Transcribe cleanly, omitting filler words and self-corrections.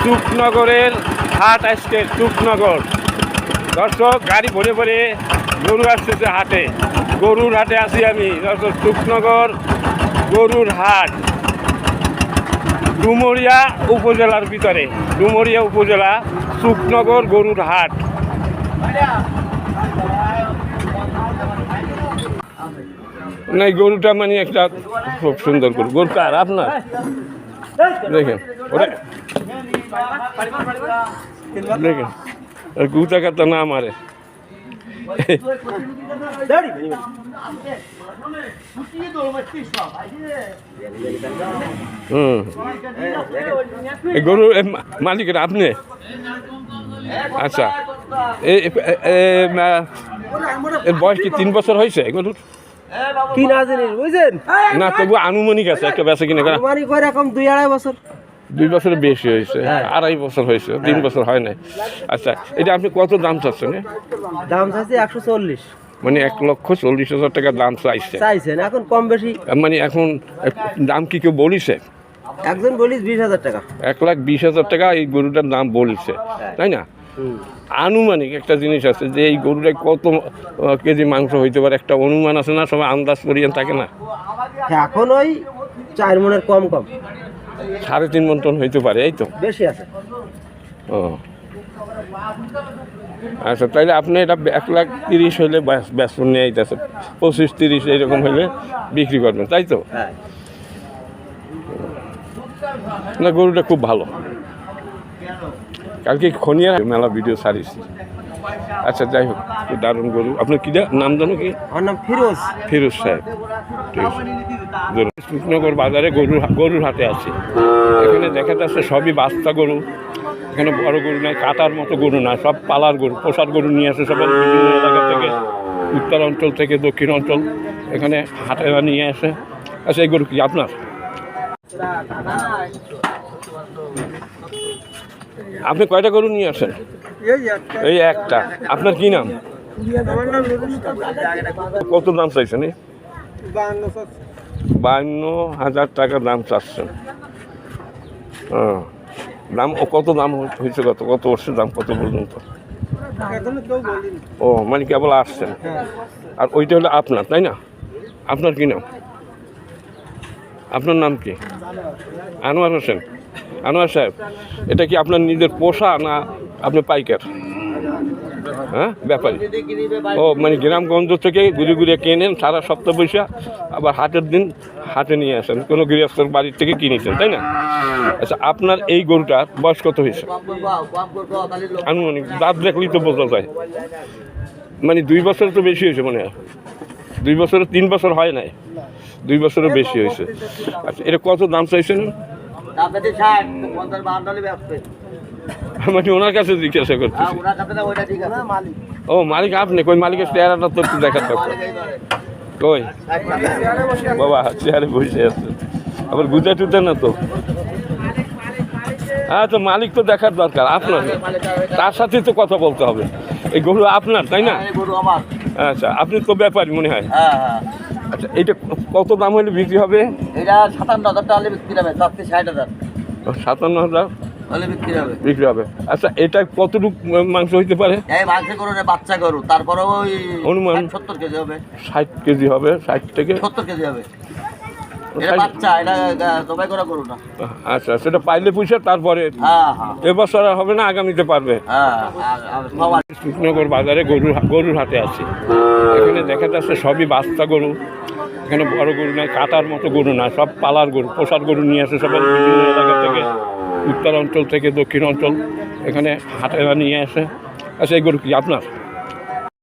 চুকনগরের হাট আজকে চুকনগর। দর্শক গাড়ি ভরে ভরে গরু আসতেছে হাটে, গরুর হাটে আছি আমি। দর্শক চুকনগর গরুর হাট, ডুমুরিয়া উপজেলার ভিতরে, ডুমুরিয়া উপজেলা চুকনগর গরুর হাট। না এই গরুটা মানে একটা খুব সুন্দর গরু। গরু কার? আপনার? দেখেন ওটা দেখেন গুতা কাতা না মারে। গরু মালিকের আপনি? আচ্ছা, এর বয়স কি 3 বছর হয়েছে গরুর? কি না জিনিস বুঝছেন না, তবু আনুমানিক আছে একটা বেচা কিনে করা। আনুমানিক করে এরকম 2-2.5 বছর। 2 বছরের বেশি হয়েছে, 2.5 বছর হয়েছে, 3 বছর হয় নাই। আচ্ছা, এটা আপনি কত দাম চাচ্ছেন? দাম চাইছে 140, মানে 1,40,000 টাকা দাম চাইছেন। এখন কম বেশি মানে এখন দাম কি কেউ বলিছে? একজন বলিস 20,000 টাকা। 1,20,000 টাকা এই গরুটার দাম বলছে, তাই না? আনুমানিক একটা জিনিস আছে যে এই গরুটা কত কেজি মাংস হইতে পারে, একটা অনুমান আছে না? সবাই আন্দাজ করিয়ে থাকে না? এখন ওই 4 মনের কম 3.5 মন টন হইতে পারে, এই তো বেশি আছে। ও আচ্ছা, তাইলে আপনি এটা 1,30,000 হইলে ব্যস্ত নিয়ে আইতেছে, 25-30 এইরকম হইলে বিক্রি করবেন, তাই তো? না গরুটা খুব ভালো। কালকে খনিয়া মেলা ভিডিও ছাড়িয়েছি। আচ্ছা, যাই হোক, দারুণ গরু। আপনার কি নাম জানো? কি? আমার নাম ফিরোজ। ফিরোজ সাহেব, ঠিক আছে। কৃষ্ণনগর বাজারে গরুর হাটে আছি। এখানে দেখা যাচ্ছে সবই বাচ্চা গরু। এখানে বড় গরু নাই, কাটার মতো গরু না, সব পালার গরু, পোষার গরু নিয়ে আসে সবাই বিভিন্ন এলাকা থেকে, উত্তর অঞ্চল থেকে দক্ষিণ অঞ্চল, এখানে হাটে নিয়ে আসে। আচ্ছা, এই গরু কি আপনার? আপনি কয়টা গরু নিয়ে আসেন? এই একটা। আপনার কি নাম? কত দাম চাইছেন? 52,000 টাকা দাম চাচ্ছেন। দাম কত দাম হয়েছে? কত বছর দাম কত পর্যন্ত? ও মানে কেবল আসছেন। আর ওইটা হলো আপনার, তাই না? আপনার কি নাম? আপনার নাম কি? আনোয়ার হোসেন। আনোয়ার সাহেব, এটা কি আপনার নিজের পোষা না আপনি পাইকার? হ্যাঁ, ব্যাপারী। ও মানে গ্রামগঞ্জ থেকে ঘুরে ঘুরে কেনেন সারা সপ্তাহ পয়সা, আবার হাটের দিন হাটে নিয়ে আসেন, কোনো গৃহস্থর বাড়ির থেকে কিনেছেন, তাই না? আচ্ছা, আপনার এই গরুটার বয়স কত হয়েছে আনুমানিক? দাঁত দেখলেই তো বোঝা যায়। মানে 2 বছর তো বেশি হয়েছে মনে হয়। 2 বছরে 3 বছর হয় নাই, 2 বছরের বেশি হয়েছে। আচ্ছা, এটা কত দাম চাইছেন? মানে ওনার কাছে জিজ্ঞাসা করতেছি। ও মালিক আপনি? কই মালিকের চেহারাটা তো একটু দেখার দরকার। কই বাবা, চেহারে বসে আছে, আবার গুজা টুজা না তো? আচ্ছা, মালিক তো দেখার দরকার আপনার, তার সাথে তো কথা বলতে হবে। এই গরু আপনার, তাই না? আচ্ছা, আপনি তো ব্যাপারী মনে হয়। আচ্ছা, এইটা কত দাম হলে বিক্রি হবে? এটা 57,000 টাকা বিক্রি হবে, 60,000। 57,000 বিক্রি হবে। আচ্ছা, এটা কতটুকু মাংস হইতে পারে? মাংস গরু, বাচ্চা গরু, তারপরে ওই অনুমান 70 কেজি হবে। 60 কেজি হবে, 60 থেকে 70 কেজি হবে। এটা বাচ্চা, এটা জবাই করা গরু না। আচ্ছা, সেটা পাইলে পয়সা তারপরে এবছর আর হবে না, আগামীতে পারবে। কৃষ্ণনগর বাজারে গরুর হাটে আছি। এখানে দেখা যাচ্ছে সবই বাচ্চা গরু। এখানে বড় গরু নাই, কাটার মতো গরু না, সব পালার গরু, পোষার গরু নিয়ে আসে সবাই বিভিন্ন এলাকা থেকে, উত্তর অঞ্চল থেকে দক্ষিণ অঞ্চল, এখানে হাটে নিয়ে আসে। আচ্ছা, এই গরু কি আপনার?